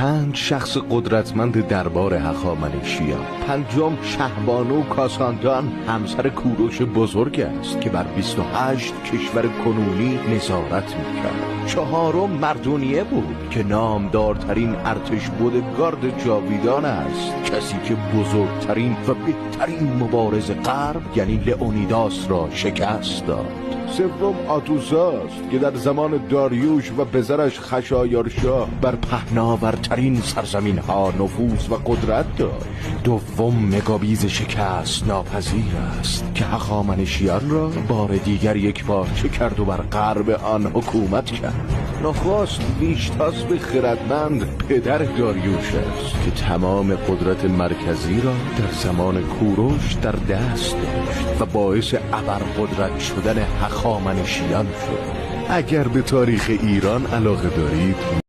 5 شخص قدرتمند دربار هخامنشیان. پنجم شهبانو کاساندان همسر کوروش بزرگ است که بر 28 کشور کنونی نظارت میکرد. چهارم مردونیه بود که نامدارترین ارتش بودگارد جاویدان است، کسی که بزرگترین و بهترین مبارز غرب یعنی لئونیداس را شکست داد. سوم آتوساست که در زمان داریوش و پسرش خشایارشا بر پهناورترین سرزمین ها نفوذ و قدرت داشت. دوم مگابیز شکست ناپذیر است که هخامنشیان را بار دیگر یک پارچه کرد و بر غرب آن حکومت کرد. نخست ویشتاسپ خردمند پدر داریوش است که تمام قدرت مرکزی را در زمان کوروش در دست داشت و باعث ابرقدرت شدن هخامنشیان شد. اگر به تاریخ ایران علاقه دارید